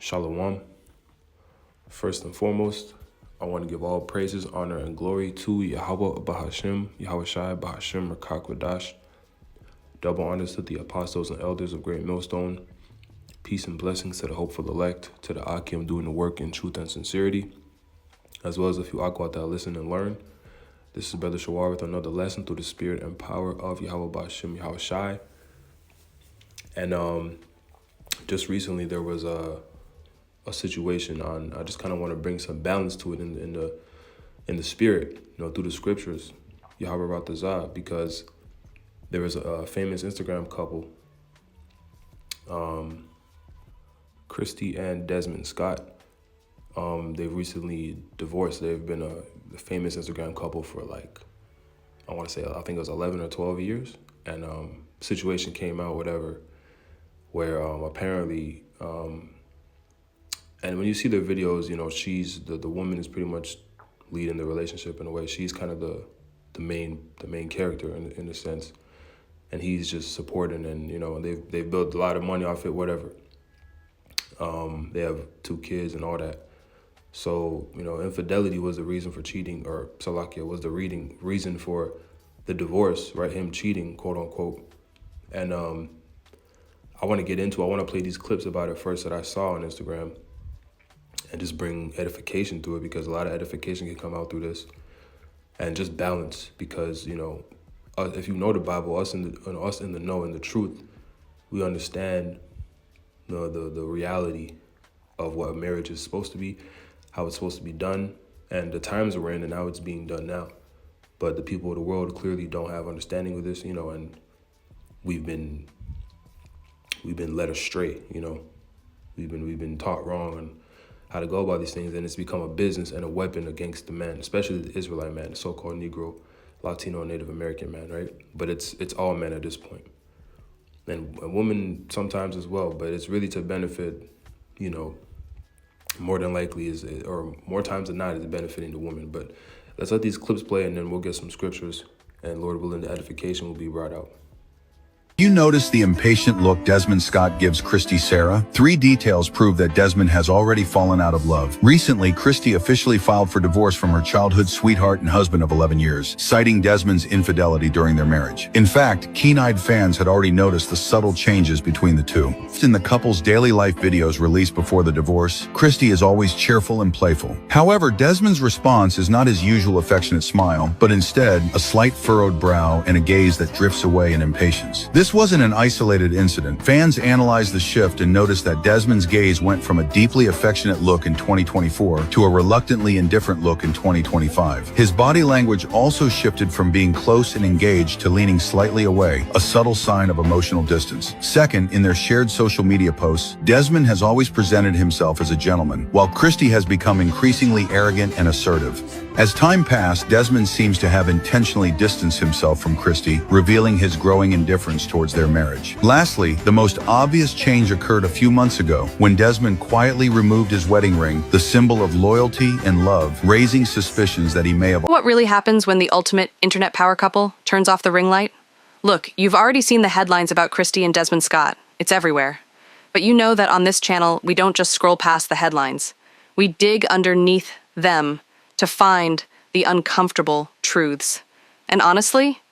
Shalom. First and foremost, I want to give all praises, honor, and glory to Yahweh Bahashim, Yahweh Shai Bahashim Rakakwadash. Double honors to the apostles and elders of Great Millstone. Peace and blessings to the hopeful elect, to the Akim doing the work in truth and sincerity, as well as a few Akwat that listen and learn. This is Brother Shawar with another lesson through the spirit and power of Yahweh Bahashim, Yahweh Shai. And just recently there was a situation on, I just kind of want to bring some balance to it in the spirit, through the scriptures, Yahweh Ratazah, because there was a famous Instagram couple, Kristy and Desmond Scott. They've recently divorced. They've been a famous Instagram couple for I think it was 11 or 12 years. And situation came out, whatever, where apparently, and when you see their videos, she's the woman is pretty much leading the relationship in a way. She's kind of the main character in a sense, and he's just supporting. And they've built a lot of money off it, whatever. They have 2 kids and all that. So infidelity was the reason for cheating, or Salakia was the reason for the divorce, right? Him cheating, quote unquote. And I want to play these clips about it first that I saw on Instagram, and just bring edification through it, because a lot of edification can come out through this, and just balance, because if you know the Bible, us in the know and the truth, we understand the reality of what marriage is supposed to be, how it's supposed to be done, and the times we're in and how it's being done now. But the people of the world clearly don't have understanding of this, and we've been led astray, we've been taught wrong on how to go about these things, and it's become a business and a weapon against the man, especially the Israelite man, the so-called Negro, Latino, Native American man, right? But it's all men at this point, and a woman sometimes as well. But it's really to benefit, more than likely or more times than not, is benefiting the woman. But let's let these clips play, and then we'll get some scriptures, and Lord willing, the edification will be brought out. You notice the impatient look Desmond Scott gives Kristy Sarah? 3 details prove that Desmond has already fallen out of love. Recently, Kristy officially filed for divorce from her childhood sweetheart and husband of 11 years, citing Desmond's infidelity during their marriage. In fact, keen-eyed fans had already noticed the subtle changes between the two. In the couple's daily life videos released before the divorce, Kristy is always cheerful and playful. However, Desmond's response is not his usual affectionate smile, but instead a slight furrowed brow and a gaze that drifts away in impatience. This wasn't an isolated incident. Fans analyzed the shift and noticed that Desmond's gaze went from a deeply affectionate look in 2024 to a reluctantly indifferent look in 2025. His body language also shifted from being close and engaged to leaning slightly away, a subtle sign of emotional distance. Second, in their shared social media posts, Desmond has always presented himself as a gentleman, while Kristy has become increasingly arrogant and assertive. As time passed, Desmond seems to have intentionally distanced himself from Kristy, revealing his growing indifference towards their marriage. Lastly, the most obvious change occurred a few months ago when Desmond quietly removed his wedding ring, the symbol of loyalty and love, raising suspicions that he may have... What really happens when the ultimate internet power couple turns off the ring light? Look, you've already seen the headlines about Kristy and Desmond Scott. It's everywhere. But you know that on this channel, we don't just scroll past the headlines. We dig underneath them to find the uncomfortable truths. And honestly,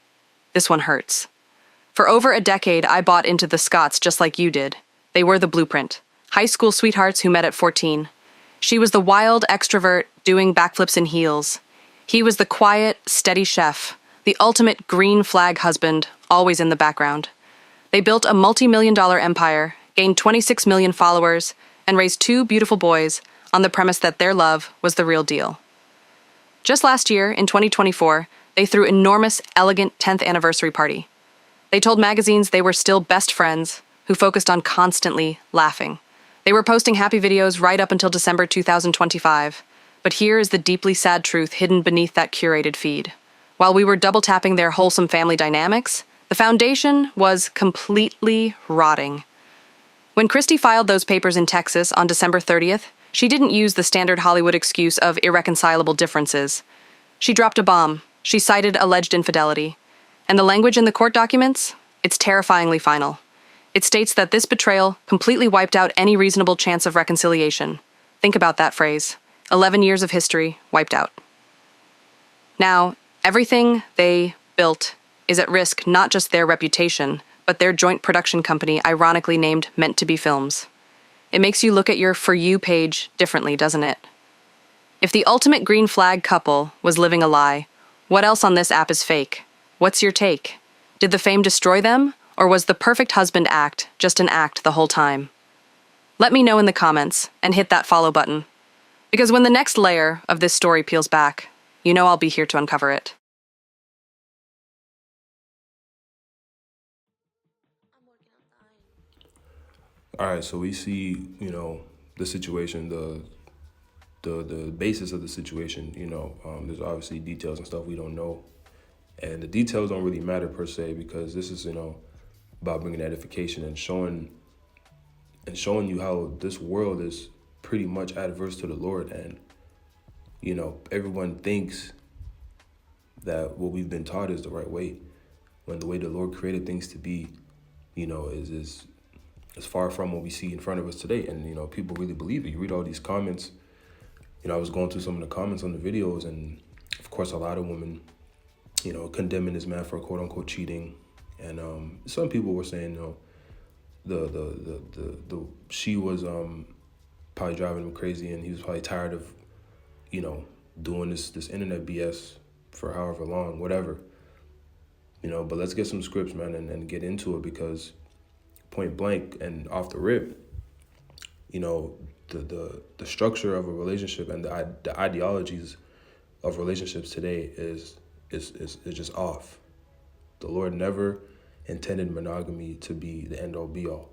this one hurts. For over a decade, I bought into the Scotts just like you did. They were the blueprint. High school sweethearts who met at 14. She was the wild extrovert doing backflips in heels. He was the quiet, steady chef, the ultimate green flag husband, always in the background. They built a multi-million-dollar empire, gained 26 million followers, and raised 2 beautiful boys on the premise that their love was the real deal. Just last year, in 2024, they threw an enormous, elegant 10th anniversary party. They told magazines they were still best friends who focused on constantly laughing. They were posting happy videos right up until December 2025. But here is the deeply sad truth hidden beneath that curated feed. While we were double-tapping their wholesome family dynamics, the foundation was completely rotting. When Kristy filed those papers in Texas on December 30th, she didn't use the standard Hollywood excuse of irreconcilable differences. She dropped a bomb. She cited alleged infidelity. And the language in the court documents? It's terrifyingly final. It states that this betrayal completely wiped out any reasonable chance of reconciliation. Think about that phrase. 11 years of history wiped out. Now, everything they built is at risk, not just their reputation, but their joint production company, ironically named Meant to Be Films. It makes you look at your For You page differently, doesn't it? If the ultimate green flag couple was living a lie, what else on this app is fake? What's your take? Did the fame destroy them, or was the perfect husband act just an act the whole time? Let me know in the comments and hit that follow button. Because when the next layer of this story peels back, you know I'll be here to uncover it. All right, so we see, the situation, the basis of the situation. There's obviously details and stuff we don't know, and the details don't really matter per se, because this is, about bringing edification and showing you how this world is pretty much adverse to the Lord. And everyone thinks that what we've been taught is the right way, when the way the Lord created things to be, is far from what we see in front of us today. And people really believe it. You read all these comments. I was going through some of the comments on the videos, and of course a lot of women, condemning this man for quote unquote cheating. And some people were saying, she was probably driving him crazy, and he was probably tired of, doing this internet BS for however long, whatever. But let's get some scripts, man, and get into it, because point blank and off the rip, the structure of a relationship and the ideologies of relationships today is just off. The Lord never intended monogamy to be the end all be all.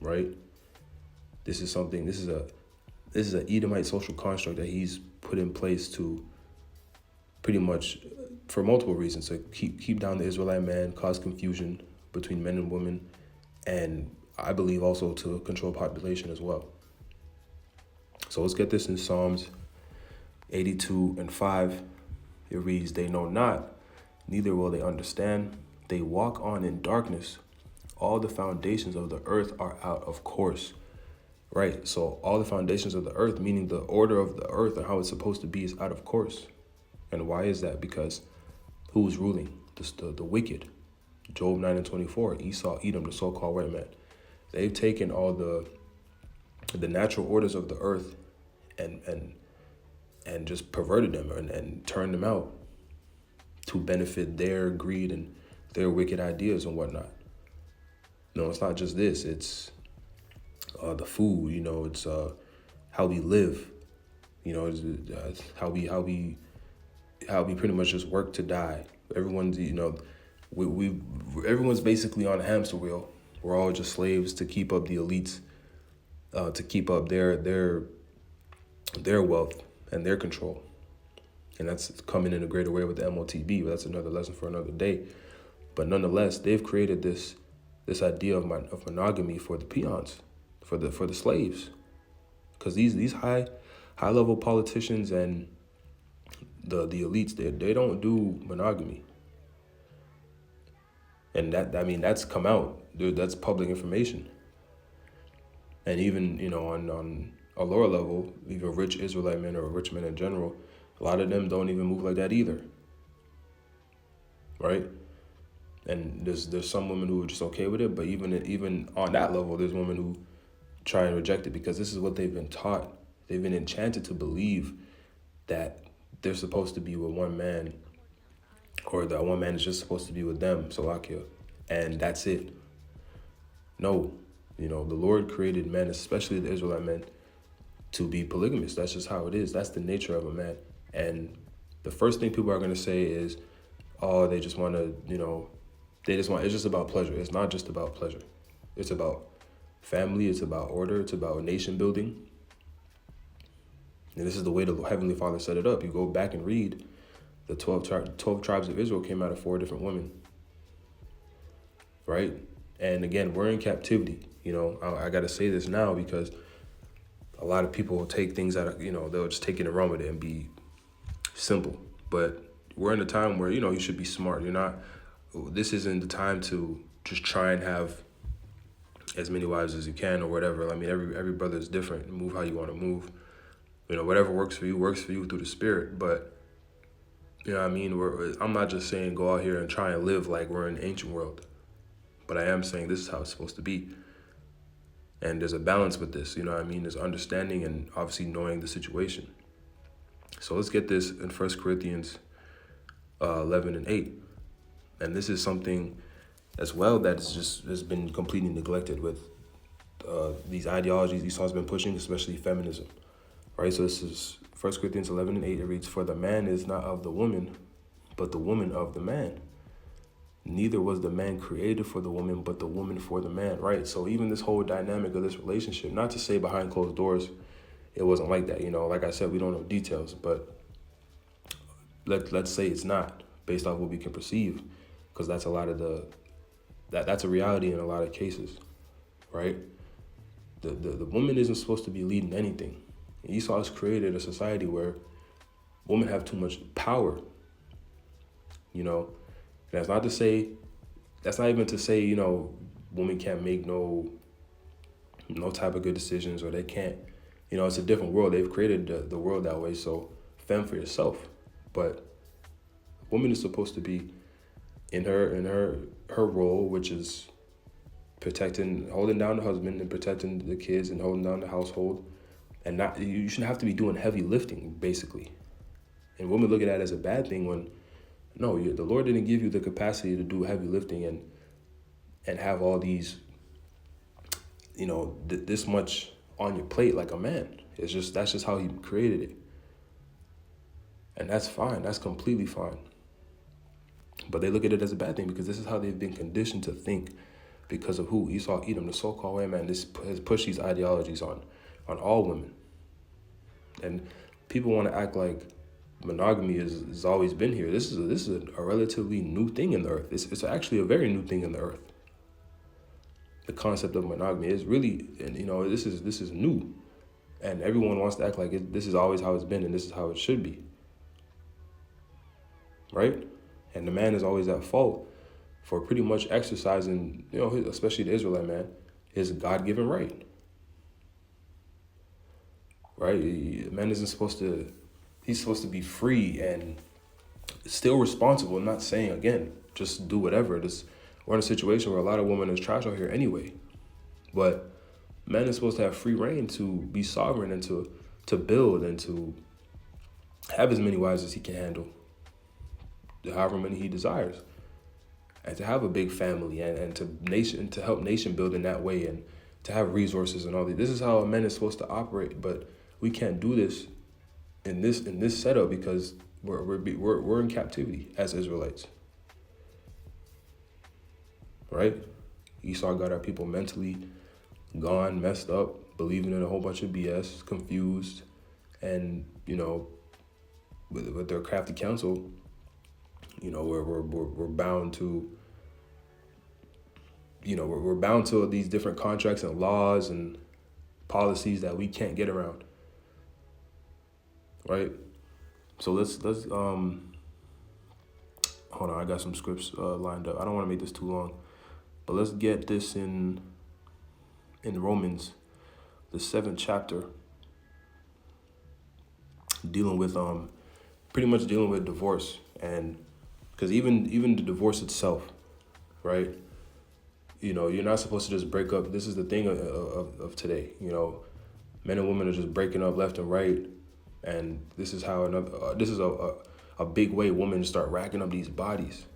Right? This is an Edomite social construct that he's put in place to pretty much, for multiple reasons, to keep down the Israelite man, cause confusion between men and women, and I believe also to control population as well. So let's get this in Psalms 82:5. It reads, "They know not, neither will they understand. They walk on in darkness. All the foundations of the earth are out of course." Right, so all the foundations of the earth, meaning the order of the earth and how it's supposed to be, is out of course. And why is that? Because who is ruling? The wicked. Job 9:24, Esau, Edom, the so-called white man. They've taken all the natural orders of the earth and just perverted them and turned them out to benefit their greed and their wicked ideas and whatnot. No, it's not just this. It's the food. It's how we live. It's how we pretty much just work to die. Everyone's everyone's basically on a hamster wheel. We're all just slaves to keep up the elites, to keep up their wealth and their control. And that's coming in a greater way with the MOTB, but that's another lesson for another day. But nonetheless, they've created this idea of monogamy for the peons, for the slaves, because these high level politicians and the elites, they don't do monogamy. And that's come out, dude. That's public information. And even on a lower level, even rich Israelite men or rich men in general, a lot of them don't even move like that either. Right? And there's some women who are just okay with it, but even on that level, there's women who try and reject it, because this is what they've been taught. They've been enchanted to believe that they're supposed to be with one man, or that one man is just supposed to be with them, Salakia, and that's it. No, the Lord created men, especially the Israelite men, to be polygamous. That's just how it is. That's the nature of a man. And the first thing people are going to say is, oh, they just want to, it's just about pleasure. It's not just about pleasure. It's about family. It's about order. It's about nation building. And this is the way the Heavenly Father set it up. You go back and read, the 12 tribes of Israel came out of 4 different women. Right? And again, we're in captivity. I got to say this now, because a lot of people will take things out of, they'll just take it and run with it and be simple. But we're in a time where, you should be smart. This isn't the time to just try and have as many wives as you can or whatever. I mean, every brother is different. Move how you want to move. You know, whatever works for you through the Spirit. But, you know what I mean? I'm not just saying go out here and try and live like we're in the ancient world. But I am saying this is how it's supposed to be. And there's a balance with this, you know what I mean? There's understanding and obviously knowing the situation. So let's get this in 1 Corinthians 11 and 8. And this is something as well that has been completely neglected with these ideologies Esau's been pushing, especially feminism, right? So this is 1 Corinthians 11 and 8. It reads, "For the man is not of the woman, but the woman of the man. Neither was the man created for the woman, but the woman for the man," right? So even this whole dynamic of this relationship, not to say behind closed doors, it wasn't like that. You know, like I said, we don't know details, but let's say it's not based off what we can perceive, because that's a lot of that's a reality in a lot of cases, right? The woman isn't supposed to be leading anything. Esau has created a society where women have too much power, you know. That's not even to say, you know, women can't make no type of good decisions, or they can't, you know, it's a different world. They've created the world that way, so fend for yourself. But a woman is supposed to be in her role, which is holding down the husband and protecting the kids and holding down the household. And you shouldn't have to be doing heavy lifting, basically. And women look at that as a bad thing when, no, the Lord didn't give you the capacity to do heavy lifting and have all these, you know, this much on your plate like a man. That's just how he created it. And that's fine. That's completely fine. But they look at it as a bad thing because this is how they've been conditioned to think because of who? Esau, Edom, the so-called white man. This has pushed these ideologies on all women. And people want to act like monogamy has always been here. This is a relatively new thing in the earth. It's actually a very new thing in the earth. The concept of monogamy is really, and you know, this is new, and everyone wants to act like this is always how it's been and this is how it should be, right? And the man is always at fault for pretty much exercising, you know, especially the Israelite man, his God-given right. Right? The man isn't supposed to. He's supposed to be free and still responsible. I'm not saying, again, just do whatever. We're in a situation where a lot of women is trash out here anyway. But man is supposed to have free reign to be sovereign and to build and to have as many wives as he can handle, however many he desires, and to have a big family and to help nation build in that way and to have resources and all that. This is how a man is supposed to operate, but we can't do this in this setup because we're in captivity as Israelites, right? Esau got our people mentally gone, messed up, believing in a whole bunch of BS, confused, and you know, with their crafty counsel, you know, we're bound to, you know, we're bound to these different contracts and laws and policies that we can't get around. Right? So let's hold on, I got some scripts lined up. I don't want to make this too long, but let's get this in Romans, the 7th chapter, dealing with pretty much dealing with divorce. And because even the divorce itself, right? You know, you're not supposed to just break up. This is the thing of today. You know, men and women are just breaking up left and right. And this is how this is a big way women start racking up these bodies.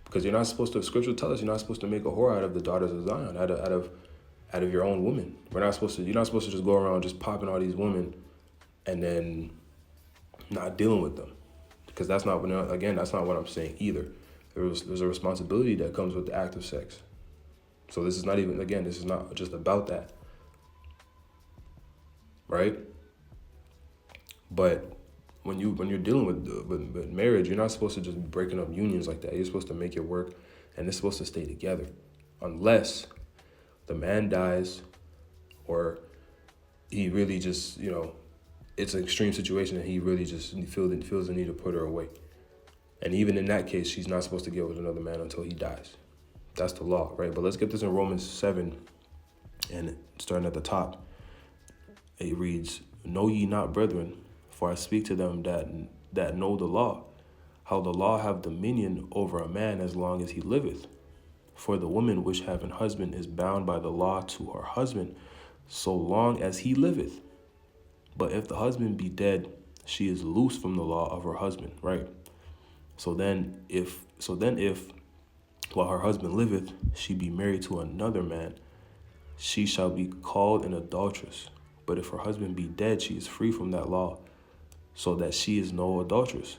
Because you're not supposed to, scripture tells us you're not supposed to make a whore out of the daughters of Zion, out of your own woman. You're not supposed to just go around just popping all these women and then not dealing with them. Because that's not what I'm saying either. There's a responsibility that comes with the act of sex. So this is not just about that. Right? But when you're dealing with marriage, you're not supposed to just be breaking up unions like that. You're supposed to make it work, and it's supposed to stay together, unless the man dies, or he really just, you know, it's an extreme situation and he really just feels the need to put her away. And even in that case, she's not supposed to get with another man until he dies. That's the law, right? But let's get this in Romans 7, and starting at the top, it reads, "Know ye not, brethren, for I speak to them that know the law, how the law have dominion over a man as long as he liveth. For the woman which have an husband is bound by the law to her husband, so long as he liveth. But if the husband be dead, she is loose from the law of her husband," right? So then if while her husband liveth, she be married to another man, she shall be called an adulteress. But if her husband be dead, she is free from that law, so that she is no adulteress,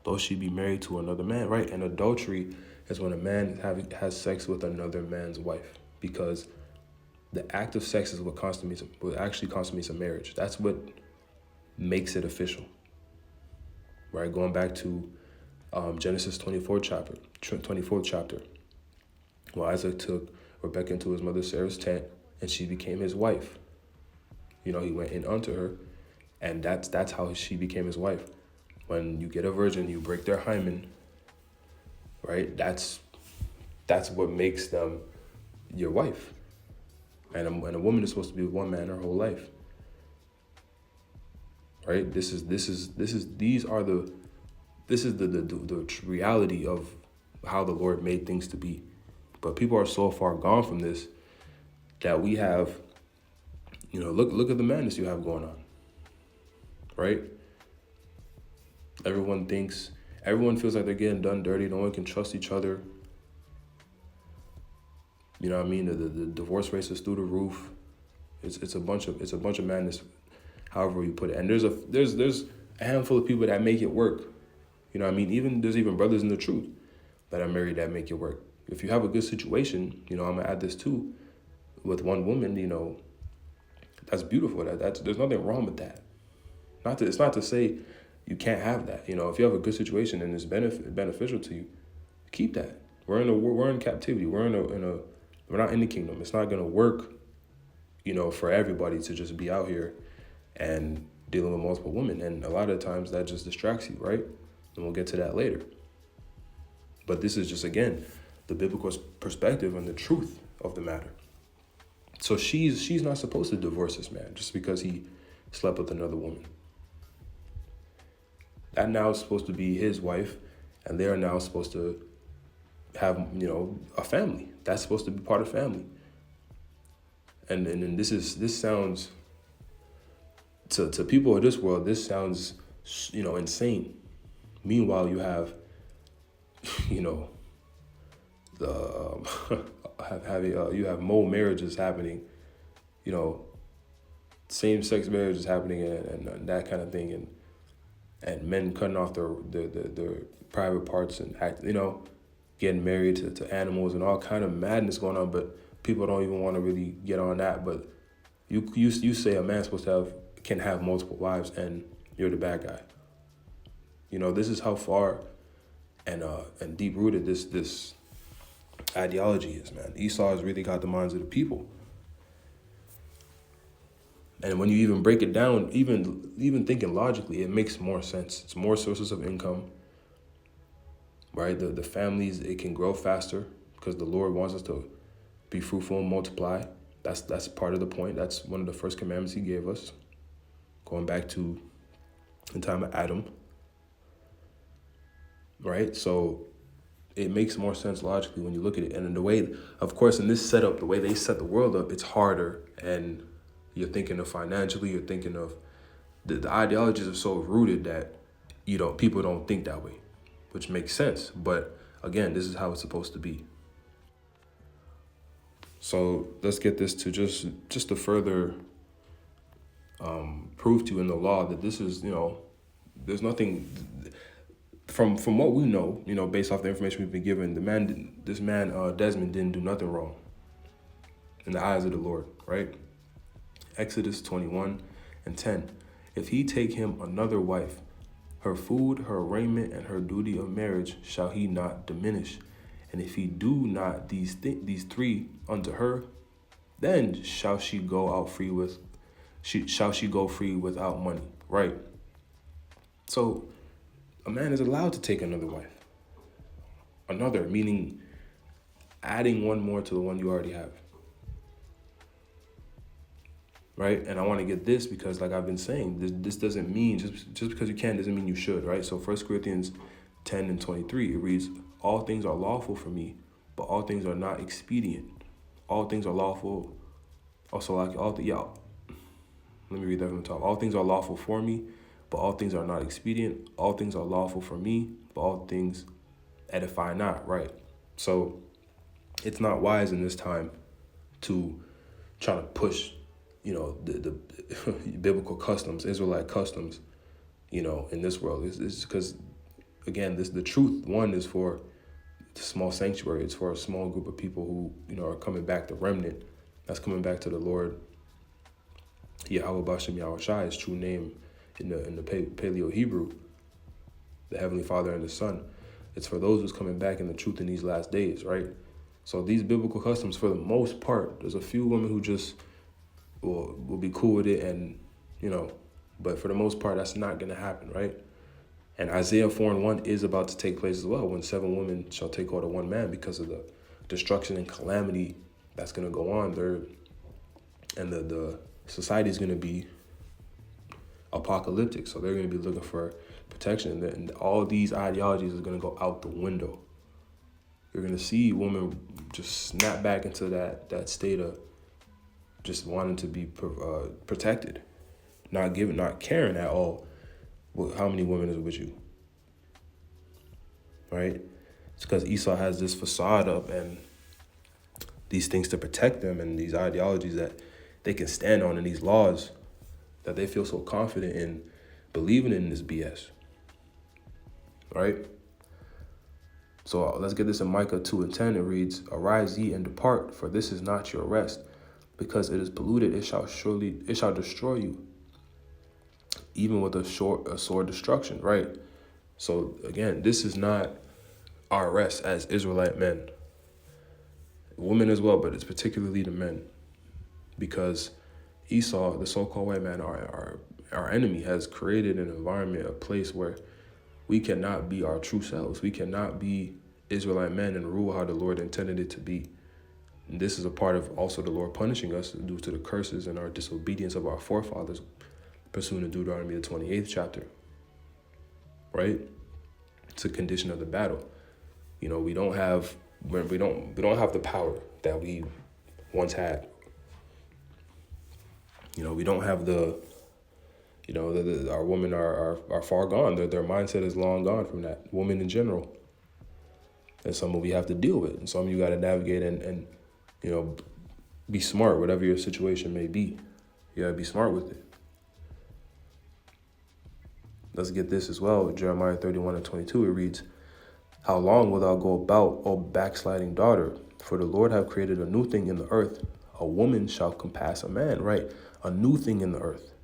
though she be married to another man, right? And adultery is when a man has sex with another man's wife, because the act of sex is what actually consummates a marriage. That's what makes it official, right? Going back to Genesis 24th chapter. Well, Isaac took Rebekah into his mother Sarah's tent, and she became his wife. He went in unto her, and that's how she became his wife. When you get a virgin, you break their hymen, right? That's what makes them your wife. And a woman is supposed to be with one man her whole life, right? This is the reality of how the Lord made things to be. But people are so far gone from this that we have, look at the madness you have going on, right? Everyone feels like they're getting done dirty. No one can trust each other. You know what I mean? The divorce rates is through the roof. It's a bunch of madness, however you put it. And there's a handful of people that make it work. You know what I mean? There's even brothers in the truth that are married that make it work. If you have a good situation, I'm gonna add this too, with one woman, that's beautiful. There's nothing wrong with that. It's not to say you can't have that. If you have a good situation and it's beneficial to you, keep that. We're in captivity. We're not in the kingdom. It's not gonna work, for everybody to just be out here and dealing with multiple women. And a lot of times that just distracts you, right? And we'll get to that later. But this is just, again, the biblical perspective and the truth of the matter. So she's not supposed to divorce this man just because he slept with another woman. That now is supposed to be his wife, and they are now supposed to have, a family. That's supposed to be part of family. And this sounds, to people of this world, this sounds, insane. Meanwhile, you have, you have more marriages happening, same-sex marriages happening, and that kind of thing, and men cutting off their private parts and getting married to animals and all kind of madness going on. But people don't even want to really get on that. But you say a man's can have multiple wives, and you're the bad guy. This is how far and deep rooted this ideology is, man. Esau has really got the minds of the people. And when you even break it down, even thinking logically, it makes more sense. It's more sources of income, right? The families, it can grow faster because the Lord wants us to be fruitful and multiply. That's part of the point. That's one of the first commandments he gave us, going back to the time of Adam, right? So it makes more sense logically when you look at it. And in the way, of course, in this setup, the way they set the world up, it's harder. And you're thinking of financially, you're thinking of the ideologies are so rooted that, people don't think that way, which makes sense. But again, this is how it's supposed to be. So let's get this to just to further prove to you in the law that this is, there's nothing from what we know, based off the information we've been given. This man, Desmond, didn't do nothing wrong in the eyes of the Lord, right? Exodus 21:10. If he take him another wife, her food, her raiment, and her duty of marriage shall he not diminish. And if he do not these three unto her, then shall she go free without money, right? So a man is allowed to take another wife. Another, meaning adding one more to the one you already have. Right? And I want to get this because, like I've been saying, this doesn't mean, just because you can doesn't mean you should, right? So 1 Corinthians 10 and 23, it reads, all things are lawful for me, but all things are not expedient. All things are lawful. Also, like, let me read that from the top. All things are lawful for me, but all things are not expedient. All things are lawful for me, but all things edify not, right? So it's not wise in this time to try to push, the biblical customs, Israelite customs, in this world. It's because, again, the truth, one, is for the small sanctuary. It's for a small group of people who, are coming back, the remnant that's coming back to the Lord. Yahweh Bashem Yahushai, his true name in the Paleo Hebrew, the Heavenly Father and the Son. It's for those who's coming back in the truth in these last days, right? So these biblical customs, for the most part, there's a few women who just will be cool with it, and but for the most part, that's not going to happen, right? And Isaiah 4:1 is about to take place as well, when 7 women shall take hold of one man, because of the destruction and calamity that's going to go on there, and the society is going to be apocalyptic, so they're going to be looking for protection, and all these ideologies are going to go out the window. You're going to see women just snap back into that state of just wanting to be protected, not caring at all how many women is with you, right? It's because Esau has this facade up and these things to protect them, and these ideologies that they can stand on, and these laws that they feel so confident in believing in this BS, right? So let's get this in Micah 2:10. It reads, arise ye and depart, for this is not your rest. Because it is polluted, it shall destroy you, even with a sword destruction, right? So again, this is not our rest as Israelite men. Women as well, but it's particularly the men. Because Esau, the so-called white man, our enemy, has created an environment, a place where we cannot be our true selves. We cannot be Israelite men and rule how the Lord intended it to be. And this is a part of also the Lord punishing us due to the curses and our disobedience of our forefathers, pursuant to Deuteronomy, the 28th chapter, right? It's a condition of the battle. We don't have the power that we once had. We don't have our women are far gone. Their mindset is long gone from that. Women in general. And some of we have to deal with. And some of you got to navigate and be smart, whatever your situation may be. You got to be smart with it. Let's get this as well. Jeremiah 31:22, it reads, how long wilt thou go about, O backsliding daughter? For the Lord hath created a new thing in the earth. A woman shall compass a man, right? A new thing in the earth.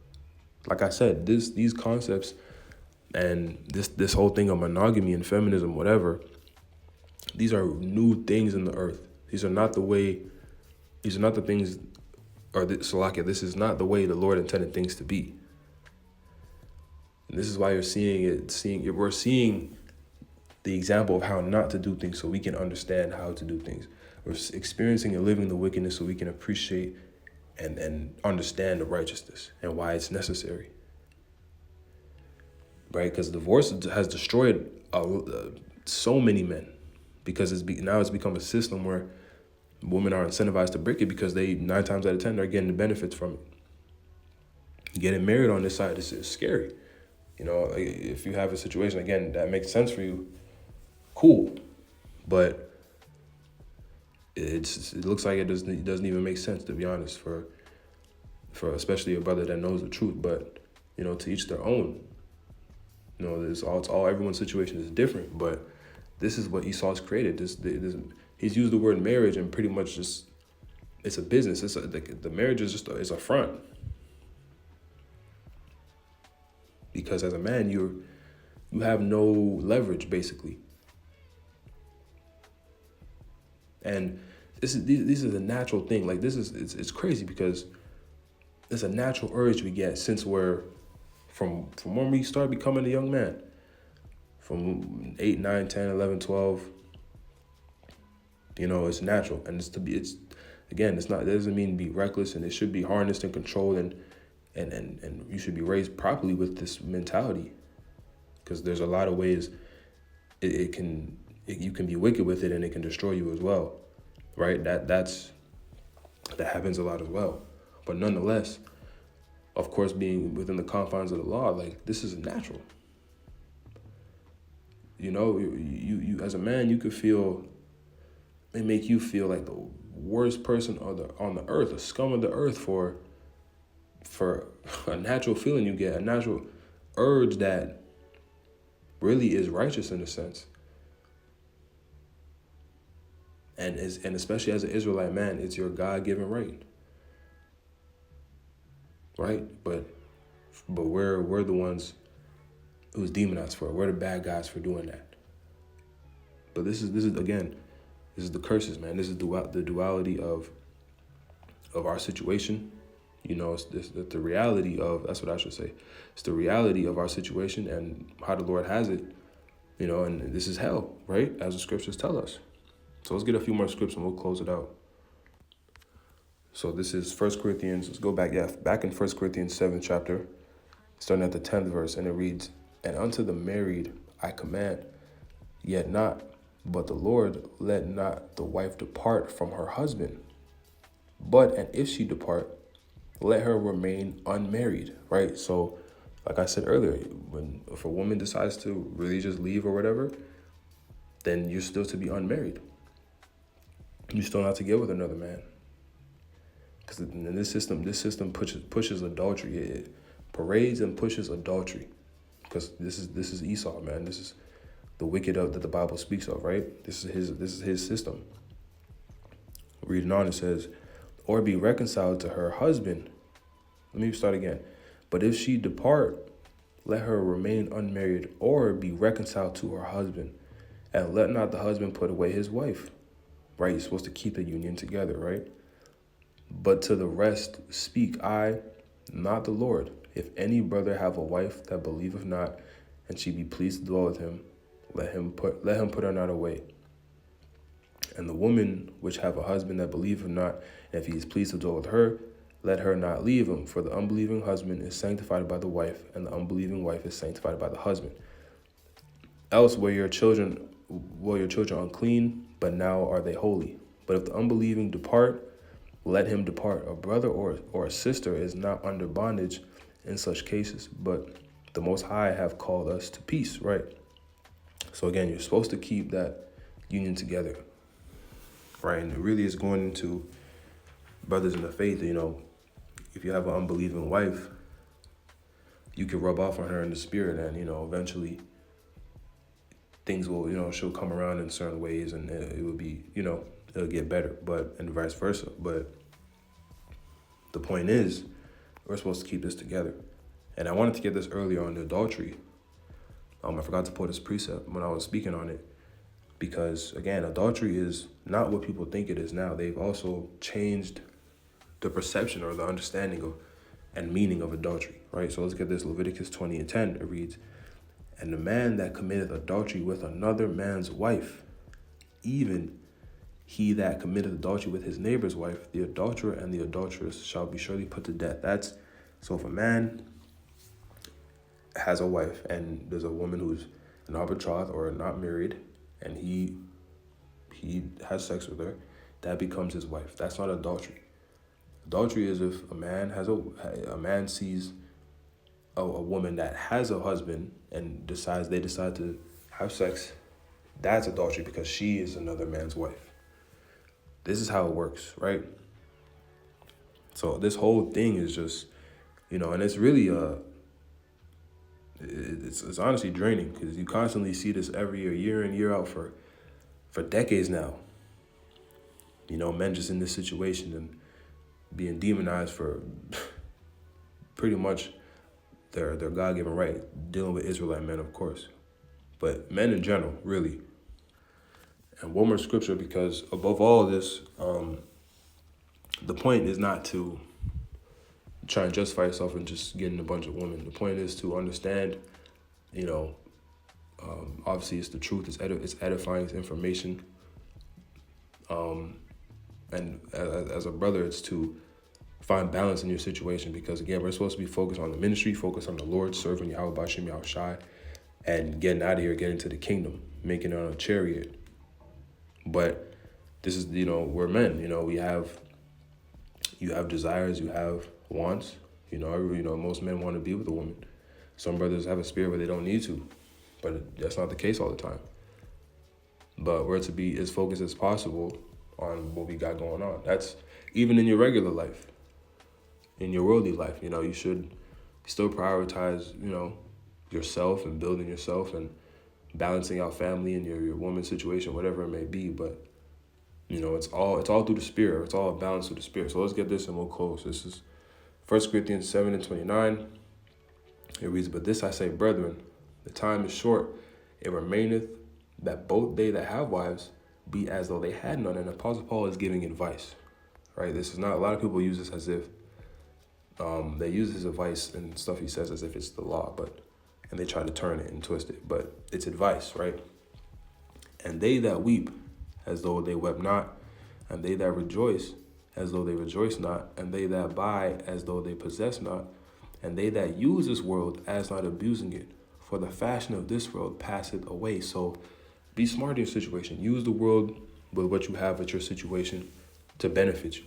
Like I said, these concepts and this whole thing of monogamy and feminism, whatever, these are new things in the earth. These are not the things, this is not the way the Lord intended things to be. And this is why we're seeing the example of how not to do things so we can understand how to do things. We're experiencing and living the wickedness so we can appreciate and understand the righteousness and why it's necessary. Right? Because divorce has destroyed so many men, because now it's become a system where women are incentivized to break it because 9 times out of 10 are getting the benefits from it. Getting married on this side is scary. If you have a situation, again, that makes sense for you, cool. But it looks like it doesn't even make sense, to be honest, for especially a brother that knows the truth. But, to each their own. It's all everyone's situation is different, but this is what Esau's created. He's used the word marriage and pretty much just, it's a business. The marriage is just a front. Because as a man, you have no leverage, basically. And this is a natural thing. Like it's crazy because it's a natural urge we get since we're from when we start becoming a young man. From 8, 9, 10, 11, 12, It's natural, and it's not. It doesn't mean be reckless, and it should be harnessed and controlled, and you should be raised properly with this mentality, because there's a lot of ways you can be wicked with it, and it can destroy you as well, right? That happens a lot as well, but nonetheless, of course, being within the confines of the law, like, this is natural. You as a man, you could feel. They make you feel like the worst person on the earth, a scum of the earth, for a natural feeling you get, a natural urge that really is righteous in a sense. And especially as an Israelite man, it's your God-given right. Right? But we're the ones who's demonized for it. We're the bad guys for doing that. But this is the curses, man. This is the duality of our situation. It's the reality of, that's what I should say. It's the reality of our situation and how the Lord has it, and this is hell, right? As the scriptures tell us. So let's get a few more scripts and we'll close it out. So this is 1 Corinthians, let's go back in 1 Corinthians 7th chapter, starting at the 10th verse, and it reads, "And unto the married I command, yet not, but the Lord, let not the wife depart from her husband. And if she depart, let her remain unmarried," right? So, like I said earlier, if a woman decides to really just leave or whatever, then you're still to be unmarried. You're still not to get with another man. Because in this system pushes adultery. It parades and pushes adultery. Because this is Esau, man. This is the wicked that the Bible speaks of, right? This is his system. Reading on, it says, "Or be reconciled to her husband." Let me start again. "But if she depart, let her remain unmarried, or be reconciled to her husband. And let not the husband put away his wife." Right? You're supposed to keep the union together, right? "But to the rest speak I, not the Lord. If any brother have a wife that believeth not, and she be pleased to dwell with him, let him put her not away. And the woman which have a husband that believeth not, and if he is pleased to dwell with her, let her not leave him. For the unbelieving husband is sanctified by the wife, and the unbelieving wife is sanctified by the husband. Else were your children unclean, but now are they holy. But if the unbelieving depart, let him depart. A brother or a sister is not under bondage in such cases, but the Most High have called us to peace," right? So again, you're supposed to keep that union together, right? And it really is going into brothers in the faith. If you have an unbelieving wife, you can rub off on her in the spirit, and eventually things will, she'll come around in certain ways, and it will be, it'll get better, and vice versa. But the point is, we're supposed to keep this together. And I wanted to get this earlier on the adultery. I forgot to put this precept when I was speaking on it, because again, adultery is not what people think it is now. They've also changed the perception or the understanding of and meaning of adultery, right? So let's get this. Leviticus 20:10, it reads, "And the man that committeth adultery with another man's wife, even he that committeth adultery with his neighbor's wife, the adulterer and the adulteress shall be surely put to death." So if a man has a wife and there's a woman who's not betrothed or not married, and he has sex with her, that becomes his wife. That's not adultery. Adultery is if a man sees a woman that has a husband and they decide to have sex. That's adultery, because she is another man's wife. This is how it works, right? So this whole thing is just, and it's really it's honestly draining, because you constantly see this every year in, year out for decades now. Men just in this situation and being demonized for pretty much their God-given right, dealing with Israelite men, of course, but men in general, really. And one more scripture, because above all this, the point is not to try and justify yourself and just getting a bunch of women. The point is to understand, obviously it's the truth, it's edifying, it's information. And as a brother, it's to find balance in your situation, because again, we're supposed to be focused on the ministry, focused on the Lord, serving Yahweh Bashim Yahushai, and getting out of here, getting to the kingdom, making it on a chariot. But this is, we're men, you have desires, you have wants, most men want to be with a woman. Some brothers have a spirit where they don't need to, but that's not the case all the time. But we're to be as focused as possible on what we got going on. That's even in your regular life, in your worldly life, you should still prioritize, yourself and building yourself and balancing out family and your woman situation, whatever it may be. But, it's all through the Spirit. It's all a balance through the Spirit. So let's get this and we'll close. This is 1 Corinthians 7:29. It reads, "But this I say, brethren, the time is short. It remaineth that both they that have wives be as though they had none." And Apostle Paul is giving advice, right? This is not, a lot of people use this as if, they use his advice and stuff he says as if it's the law, and they try to turn it and twist it, but it's advice, right? "And they that weep as though they wept not, and they that rejoice as though they rejoice not, and they that buy as though they possess not, and they that use this world as not abusing it. For the fashion of this world passeth away." So be smart in your situation. Use the world with what you have at your situation to benefit you.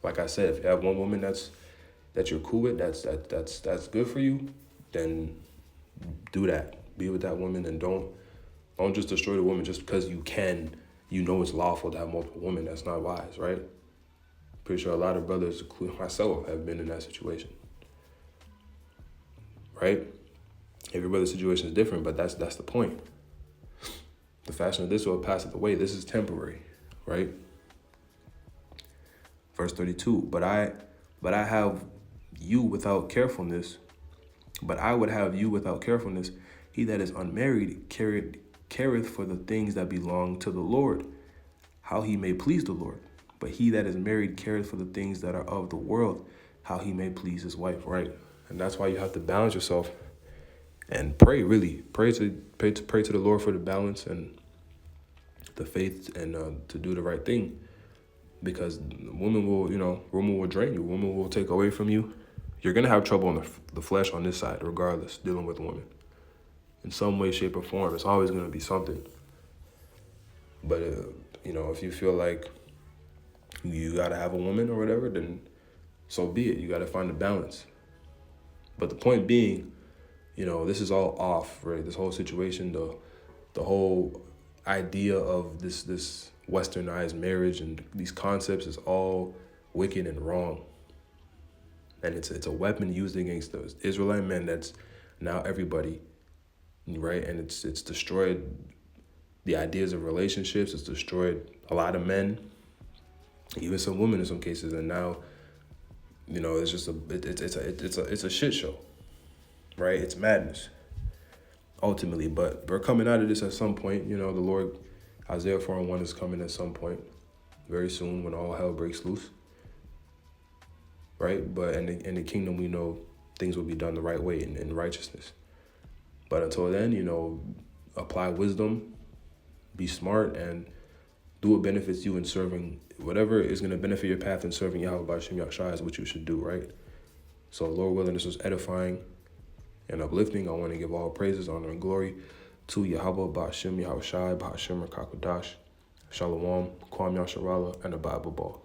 Like I said, if you have one woman that you're cool with, that's good for you, then do that. Be with that woman, and don't just destroy the woman just because you can. It's lawful to have multiple women. That's not wise, right? Pretty sure a lot of brothers, including myself, have been in that situation, right? Every brother's situation is different, but that's the point. The fashion of this world passeth away. This is temporary, right? Verse 32, but I have you without carefulness, but I would have you without carefulness. He that is unmarried careth for the things that belong to the Lord, how he may please the Lord. But he that is married careth for the things that are of the world, how he may please his wife, right? And that's why you have to balance yourself and pray, really. Pray to the Lord for the balance and the faith and to do the right thing. Because women will drain you. Women will take away from you. You're going to have trouble on the flesh on this side, regardless, dealing with a woman. In some way, shape, or form, it's always going to be something. But, if you feel like you got to have a woman or whatever, then so be it. You got to find a balance. But the point being, this is all off, right? This whole situation, the whole idea of this westernized marriage and these concepts is all wicked and wrong. And it's a weapon used against those Israelite men that's now everybody, right? And it's destroyed the ideas of relationships. It's destroyed a lot of men, even some women in some cases. And now, it's just it's a shit show, right? It's madness, ultimately. But we're coming out of this at some point. The Lord, Isaiah 4:1 is coming at some point, very soon, when all hell breaks loose, right? But in the kingdom, we know things will be done the right way in righteousness. But until then, apply wisdom, be smart, and do what benefits you in serving. Whatever is going to benefit your path in serving Yahweh Bashim Yahushai is what you should do, right? So, Lord willing, this was edifying and uplifting. I want to give all praises, honor, and glory to Yahweh Bashim Yahushai, Bashim Rakakwadash, Shalom, Kwam Yasharala, and the Bible Ball.